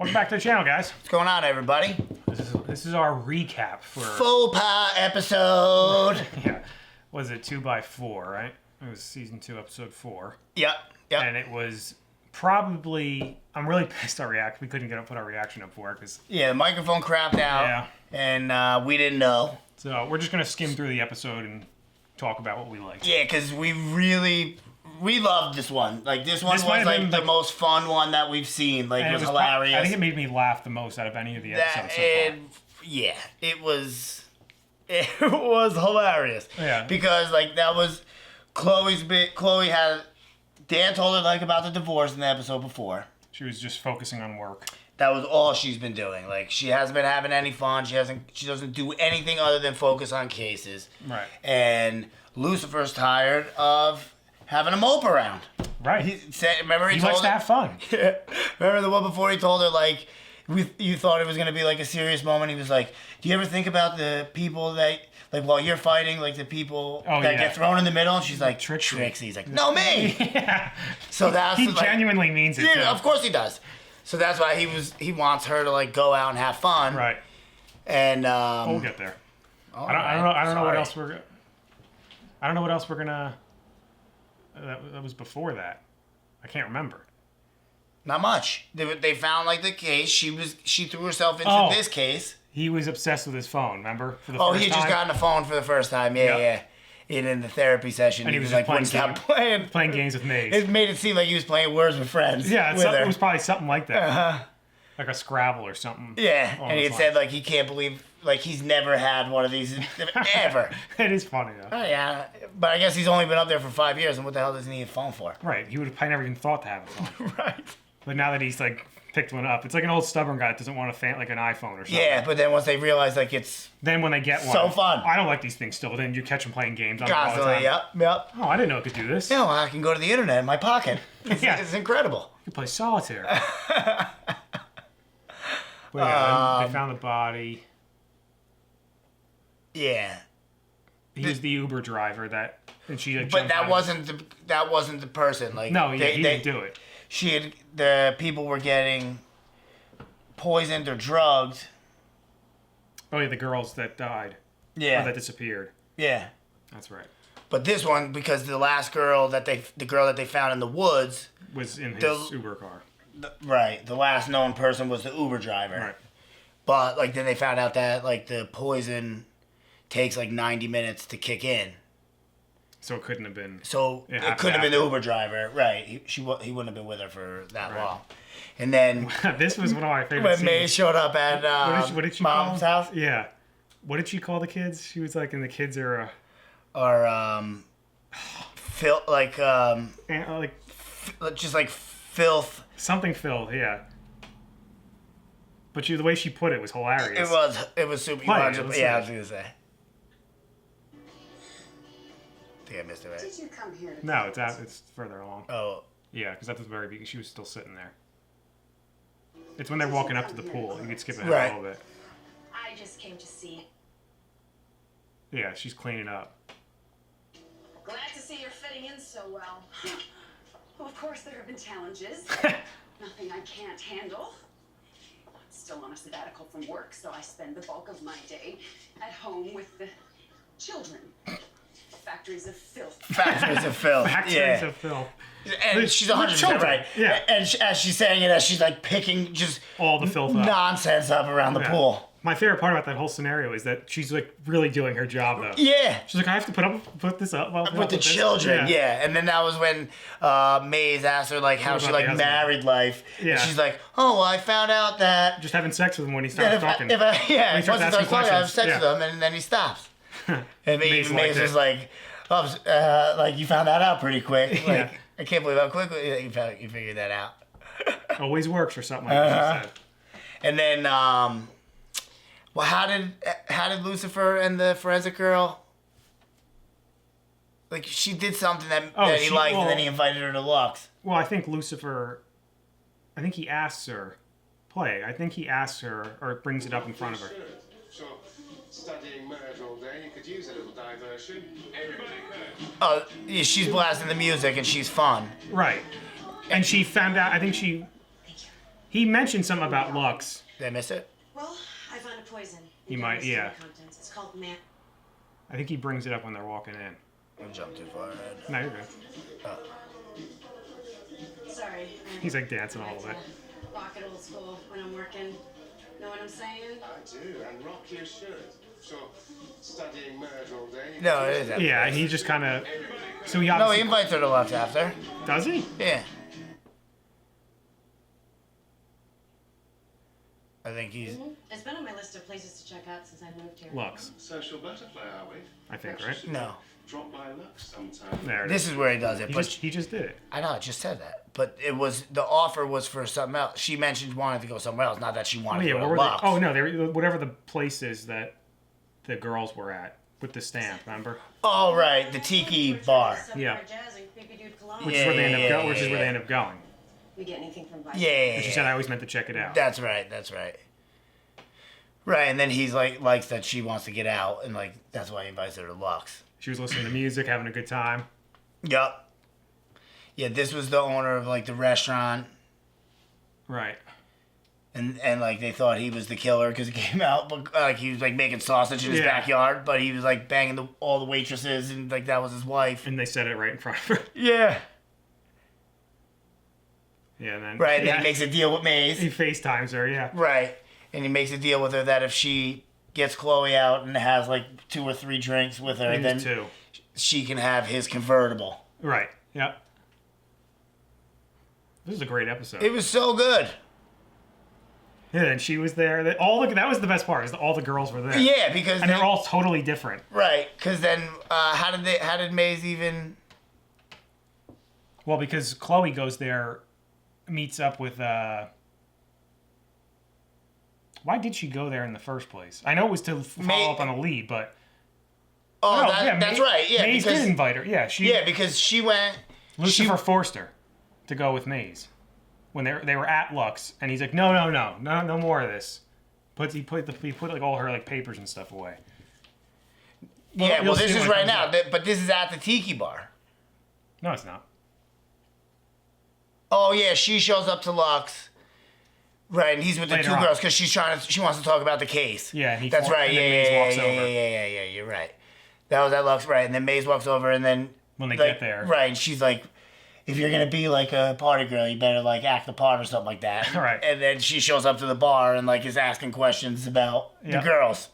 Welcome back to the channel, guys. What's going on, everybody? This is our recap for Faux pas episode. yeah. Was it 2x4, right? It was season 2, episode 4. Yep. And it was probably. I'm really pissed our reaction. We couldn't put our reaction up for it because. Yeah, the microphone crapped out. Yeah. And we didn't know. So we're just gonna skim through the episode and talk about what we liked. Yeah, because we loved this one. Like this was like the most fun one that we've seen. Like it was hilarious. I think it made me laugh the most out of any of the episodes so far. Yeah, it was hilarious. Yeah. Because like that was Chloe's bit. Chloe had Dan told her like about the divorce in the episode before. She was just focusing on work. That was all she's been doing. Like she hasn't been having any fun. She doesn't do anything other than focus on cases. Right. And Lucifer's tired of having a mope around. Right. He likes to have fun. Remember the one before he told her like you thought it was gonna be like a serious moment. He was like, "Do you ever think about the people that like while you're fighting, like the people that get thrown in the middle?" And she's like, Trixie. He's like, "No, me." Yeah. So that's he genuinely means it. Yeah, too. of course he does. So that's why he wants her to like go out and have fun. Right. And we'll get there. I don't know what else we're. I don't know what else we're gonna. That was before that. I can't remember. Not much. They found like the case. She threw herself into this case. He was obsessed with his phone. Remember for the first time. He had just gotten a phone for the first time. Yeah. And in the therapy session, and he was like playing games with Maze. It made it seem like he was playing Words with Friends. Yeah, it was probably something like that, like a Scrabble or something. Yeah, and he had said like he can't believe like he's never had one of these ever. It is funny though. Oh yeah, but I guess he's only been up there for 5 years, and what the hell does he need a phone for? Right, he would have probably never even thought to have a phone. Right. But now that he's like picked one up, it's like an old stubborn guy that doesn't want like an iPhone or something. Yeah, but then once they realize like it's then when they get one, so fun. I don't like these things still. Then you catch them playing games on constantly. Yep. Oh, I didn't know it could do this. Yeah, well, I can go to the internet in my pocket. It's incredible. You can play solitaire. But yeah, they found the body. Yeah. He was the Uber driver and she like. But that wasn't the person. Like no, he didn't do it. The people were getting poisoned or drugged. Oh yeah, the girls that died. Yeah. Or that disappeared. Yeah. That's right. But this one, because the last girl that they found in the woods was in his Uber car. Right. The last known person was the Uber driver. Right. But like then they found out that like the poison takes like 90 minutes to kick in. So it couldn't have been. So it couldn't have been the Uber driver, right? He wouldn't have been with her for that long. And then this was one of my favorite. When May showed up at what did she Mom's house. Yeah. What did she call the kids? She was like, and the kids are. Just like filth. Something filth, yeah. But the way she put it was hilarious. It was super. Yeah, I was gonna say. I think I missed it, right? Did you come here to No, it's further along. Oh. Yeah, because at the very beginning, she was still sitting there. It's when they're walking up to the pool. You could skip ahead a little bit. I just came to see. Yeah, she's cleaning up. Glad to see you're fitting in so well. Well, of course there have been challenges. Nothing I can't handle. I'm still on a sabbatical from work, so I spend the bulk of my day at home with the children. Factories of filth. Factories of filth. Factories of filth. And she's 100% right. Yeah. And as she's saying it, as she's like picking just all the filth up. Nonsense up around the pool. My favorite part about that whole scenario is that she's like really doing her job though. Yeah. She's like, I have to put this up with the children. Yeah. And then that was when Maze asked her like how she like married life. Yeah. And she's like, oh, well, I found out that just having sex with him when he starts talking. Once he starts talking, I have sex with him, and then he stops. And Maze was like, oh, like you found that out pretty quick. Like I can't believe how quickly you figured that out. Always works or something like that. And then, well, how did Lucifer and the forensic girl? Like she did something that he liked, and then he invited her to Lux. Well, I think Lucifer. I think he asks her, I think he asks her or brings it up in front of her. Sure. Studying murder all day, you could use a little diversion. Everybody could. Oh, yeah, she's blasting the music and she's fun. Right. And she found out, I think she He mentioned something about Lux. Did I miss it? Well, I found a poison. He might, yeah. Contents. It's called man. I think he brings it up when they're walking in. I jumped too far ahead. No, you're good. Sorry. He's like dancing all of it. Rock it old school when I'm working. Know what I'm saying? I do, and rock your shirt. So, studying murder all day. No, it isn't. Yeah, he just kind of. So he No, obviously. he invites her to lunch after. Does he? Yeah. I think he's. It's been on my list of places to check out since I moved here. Lux, Social butterfly, are we? I think, Perhaps right? you should No. Drop by Lux sometime. There it This is where he does it. He But just did it. I know, I just said that. But it was the offer was for something else. She mentioned wanting to go somewhere else, not that she Oh wanted yeah, to go where to were they? Lux. Oh no, they were whatever the place is that the girls were at with the stamp. Remember? Oh, right, the tiki bar. Yeah. Jazz and creepy dude cologne. Which is where they end up Yeah, which is where they end up going. We get anything from Vice? Yeah. And she said I always meant to check it out. That's right. That's right. Right, and then he's like likes that she wants to get out, and like that's why he invites her to Lux. She was listening to music, having a good time. Yup. Yeah, this was the owner of like the restaurant, Right. and like they thought he was the killer because he came out but like he was like making sausage in his backyard, but he was like banging all the waitresses, and like that was his wife. And they said it right in front of her. Yeah. Yeah, and then Right, and then he makes a deal with Maze. he FaceTimes her, yeah. Right, and he makes a deal with her that if she gets Chloe out and has like 2 or 3 drinks with her, Maybe then 2. she can have his convertible. Right. Yep. This is a great episode. It was so good. Yeah, and she was there. That was the best part. Is that all the girls were there. Yeah, because And they're all totally different. right. Because then, how did Maze even? Well, because Chloe goes there, meets up with. Why did she go there in the first place? I know it was to follow up on a lead, but. Oh, No, that's right. Yeah, Maze because did invite her. Yeah, because she went. Lucifer forced her to go with Maze when they were at Lux, and he's like, no more of this. He put like all her like papers and stuff away. Yeah, you'll this see is when it right comes now, up. but this is at the tiki bar. No, it's not. Oh yeah, she shows up to Lux. Right, and he's with the Later 2 on. girls because she wants to talk about the case. Yeah, and that's right. and Yeah, then Maze yeah, walks yeah, over. yeah. You're right. That was at Lux, right? And then Maze walks over, and then When they like, get there. right? And she's like, "If you're gonna be like a party girl, you better like act the part or something like that." Right. And then she shows up to the bar and like is asking questions about the Yep. girls,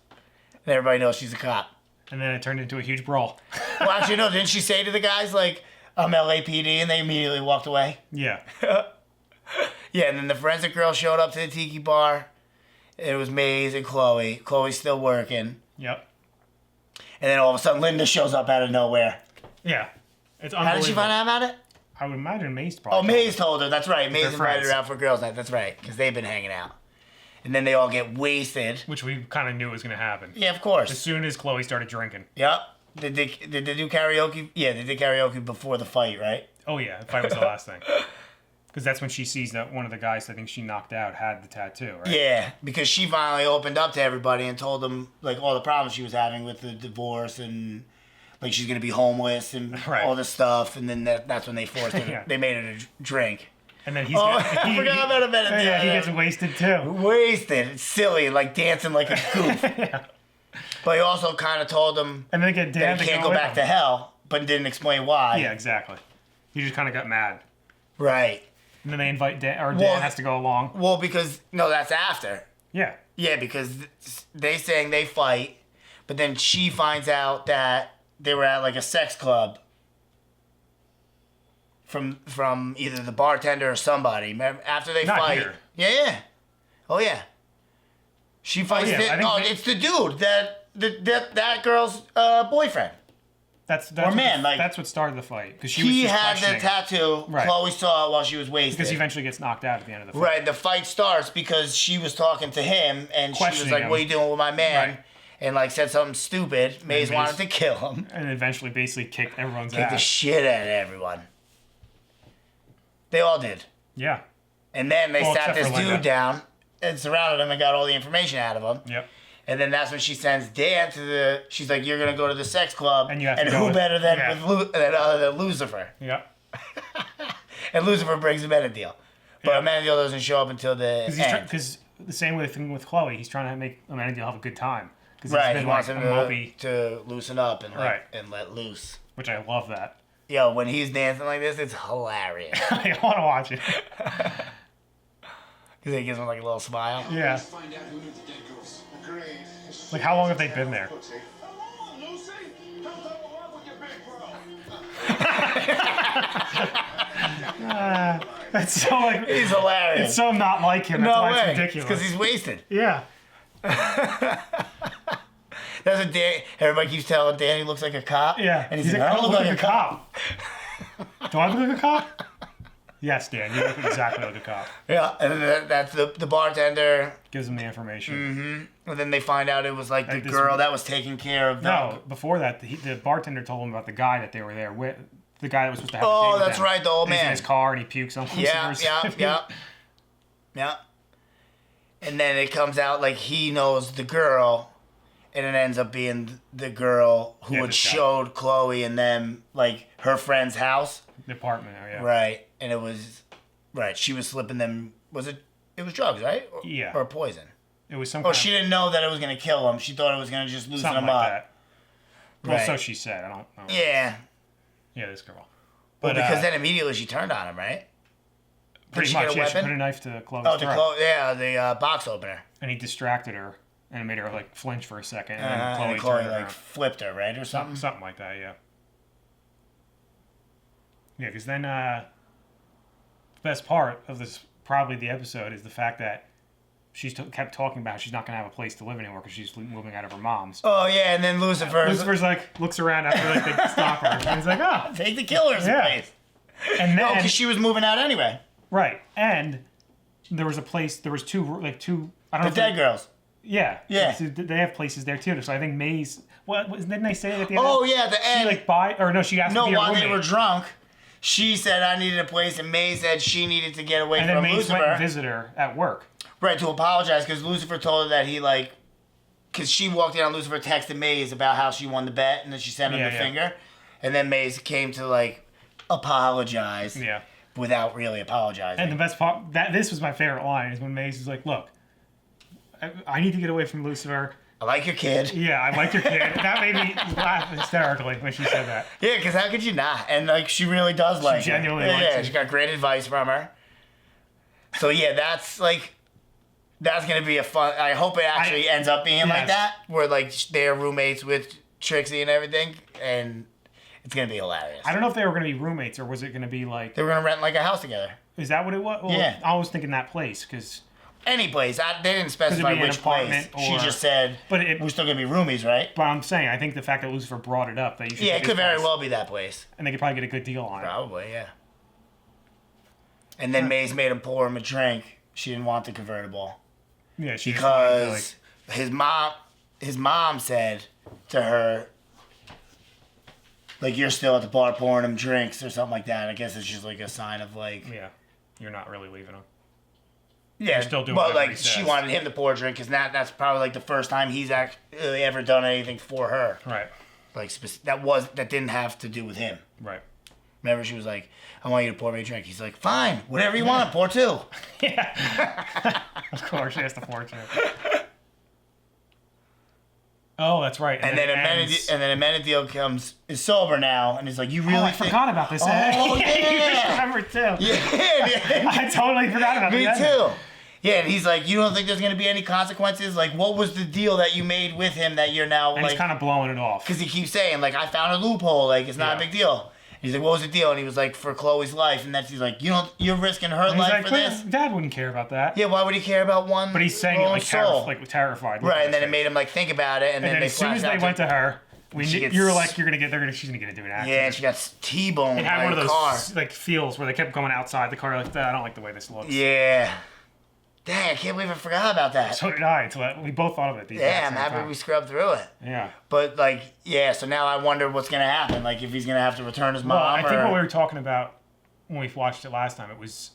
and everybody knows she's a cop. And then it turned into a huge brawl. Well, actually, no. Didn't she say to the guys like, "I'm LAPD," and they immediately walked away? Yeah. Yeah, and then the forensic girl showed up to the tiki bar. It was Maze and Chloe. Chloe's still working. Yep. And then all of a sudden, Linda shows up out of nowhere. Yeah. It's How unbelievable. did she find out about it? I would imagine Maze Oh, probably. Maze told her. That's right. Maze they're invited friends. her out for girls' night. That's right, because they've been hanging out. And then they all get wasted. Which we kind of knew was going to happen. Yeah, of As course. soon as Chloe started drinking. Yep. Did they do karaoke? Yeah, they did karaoke before the fight, right? Oh, yeah. The fight was the last thing. Because that's when she sees that one of the guys I think she knocked out had the tattoo, right? Yeah, because she finally opened up to everybody and told them like all the problems she was having with the divorce and like she's gonna be homeless and Right. all this stuff. And then that's when they forced her. Yeah. They made her to drink. And then he's Oh, I forgot about it. Yeah, he gets wasted too. Wasted. It's silly, like dancing like a goof. Yeah. But he also kind of told them And then they get Dan that he to can't go with back him. to hell, but didn't explain why. Yeah, exactly. He just kind of got mad. Right. And then they invite Dan, or Dan Well- has to go along. Well, because no, that's after. Yeah. Yeah, because they saying they fight, but then she finds out that they were at like a sex club from either the bartender or somebody. Remember, after they Not fight. here. Yeah. Oh yeah. She fights. yeah, I think they- it's the dude that girl's boyfriend. That's Or man, like- that's what started the fight. Because she was He just had the questioning tattoo. Right. Chloe saw it while she was wasted. because he eventually gets knocked out at the end of the fight. Right, the fight starts because she was talking to him and she was Questioning like, him. "What are you doing with my man?" Right. And like said something stupid. Maze Maze- wanted to kill him. And eventually basically kicked everyone's Kicked the ass. shit out of everyone. They all did. Yeah. And then they Well, sat except this for Linda. dude down and surrounded him and got all the information out of him. Yep. And then that's when she sends Dan to the. She's like, "You're gonna go to the sex club, And you have to go who with- better than yeah. than Lucifer?" Yep. And Lucifer brings him in a deal. But Amenadiel doesn't show up until the end. Because the same way thing with Chloe, he's trying to make Amenadiel have a good time. Right, he wants him to loosen up and and let loose. Which I love that. Yo, when he's dancing like this, it's hilarious. I want to watch it. Because he gives him like a little smile. Yeah. Find out who knew the dead girls. Agreed. Like, how long have they been there? Hello, Lucy. Come to work with your big bro. That's so like... He's hilarious. It's so not like him. That's No why way. It's ridiculous. Because he's wasted. Yeah. That's what everybody keeps telling Danny looks like a cop. Yeah. And he's like, I don't look like a cop. Do I look like a cop? Yes, Dan. You look exactly like a cop. Yeah, and then that's the bartender. Gives him the information. Mm-hmm. And then they find out it was like the girl that was taking care of them. No, before that, the bartender told him about the guy that they were there with. The guy that was supposed to have a date Oh, with that's them. right, the old And he's man. in his car and he pukes on Lucifer's. Yeah. And then it comes out like he knows the girl, and it ends up being the girl who had showed Chloe and them like her friend's house. The apartment, yeah. Right, and it was she was slipping them. It was drugs, right? Or poison. It was some. Oh, she didn't know that it was gonna kill him. She thought it was gonna just loosen him up. That. Well, so she said. I don't know. Yeah. Yeah, this girl. But because then immediately she turned on him, right? Pretty much. She put a knife to Chloe's throat. The box opener. And he distracted her, and it made her like flinch for a second, and then Chloe like around. Flipped her, right, or something. Something like that, yeah. Yeah, because then the best part of this, probably the episode, is the fact that she's kept talking about how she's not going to have a place to live anymore because she's moving out of her mom's. Oh, yeah, and then Lucifer's like, looks around after like they stop her, and he's like, oh. Take the killer's place. And then, because she was moving out anyway. Right, and there was two, I don't know. The dead girls. Yeah. They have places there too. So I think May's, didn't they say at the end? Oh, yeah, at the end. She she asked to be a roommate. No, while they were drunk. She said I needed a place, and May said she needed to get away from Lucifer. And then May went and visited her at work. Right, to apologize, because Lucifer told her that he, because she walked in on Lucifer, texted Maze about how she won the bet, and then she sent him the finger. And then Maze came to, apologize. Yeah. Without really apologizing. And the best part, this was my favorite line, is when Maze is like, look, I need to get away from Lucifer. I like your kid. Yeah, I like your kid. That made me laugh hysterically when she said that. Yeah, because how could you not? And, she really does like she genuinely likes it. She got great advice from her. So, yeah, that's going to be a fun... I hope it actually ends up being like that, where, they're roommates with Trixie and everything, and it's going to be hilarious. I don't know if they were going to be roommates, or was it going to be, They were going to rent, a house together. Is that what it was? Well, yeah. I was thinking that place, because... Any place. They didn't specify which place. She just said, we're still going to be roomies, right? But I'm saying, I think the fact that Lucifer brought it up, that you should it could very well be that place. And they could probably get a good deal on it. Probably, yeah. And then Maze made him pour him a drink. She didn't want the convertible. Yeah, because his mom said to her, you're still at the bar pouring him drinks or something like that. I guess it's just a sign of yeah, you're not really leaving him. Yeah, you're still doing but she wanted him to pour a drink because that's probably the first time he's actually ever done anything for her. Right. That didn't have to do with him. Right. Remember, she was like, I want you to pour me a drink. He's like, fine, whatever you want, pour two. Yeah. Of course, she has to pour two. Oh, that's right. And then Amenadiel is sober now, and he's like, you really I forgot about this. Oh, yeah. You remember too. Yeah. I totally forgot about Me too. Yeah, and he's like, you don't think there's going to be any consequences? What was the deal that you made with him that you're now, and he's kind of blowing it off. Because he keeps saying, I found a loophole, it's not a big deal. He's like, what was the deal? And he was like, for Chloe's life. And he's like, you're risking her life for this? Dad wouldn't care about that. Yeah, why would he care about one? But he's saying it terrified. Right, and then it made him think about it. And then as soon as they went to her, you're like, she's gonna get into an accident. Yeah, and she got T-boned. It had one of those feels where they kept going outside the car I don't like the way this looks. Yeah. Dang, I can't believe I forgot about that. So did I. Until we both thought of it. Yeah, I'm happy we scrubbed through it. Yeah. But so now I wonder what's gonna happen. If he's gonna have to return his mom. Well, I think what we were talking about when we watched it last time, it was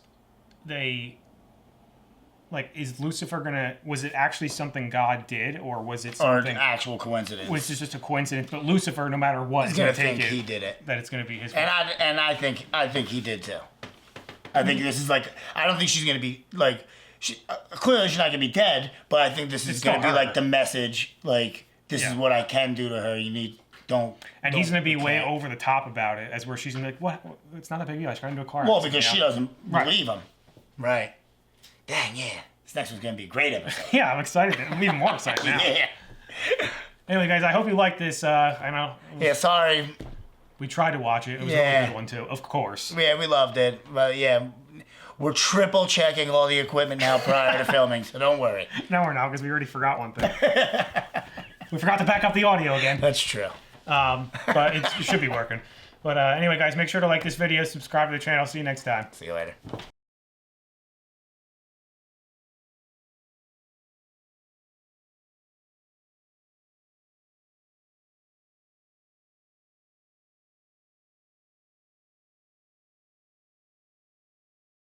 is Lucifer was it actually something God did, or was it something... Or an actual coincidence. Was it just a coincidence? But Lucifer, no matter what, is going to think he did it. That it's going to be his... And I think he did too. I think this is like, I don't think she's gonna be like, clearly she's not gonna be dead, but I think this is gonna be like the message, like this is what I can do to her. You need And he's gonna be way over the top about it, as where she's gonna be like, what? It's not a big deal. I got into a car. Well, because she doesn't believe him. Right. Dang, yeah. This next one's gonna be a great episode. Yeah, I'm excited. I'm even more excited now. Yeah. Anyway, guys, I hope you liked this. I know. Yeah, sorry. We tried to watch it. It was a really good one too, of course. Yeah, we loved it. But yeah, we're triple checking all the equipment now prior to filming, so don't worry. No, we're not, because we already forgot one thing. We forgot to back up the audio again. That's true. But it should be working. But anyway, guys, make sure to like this video, subscribe to the channel. See you next time. See you later.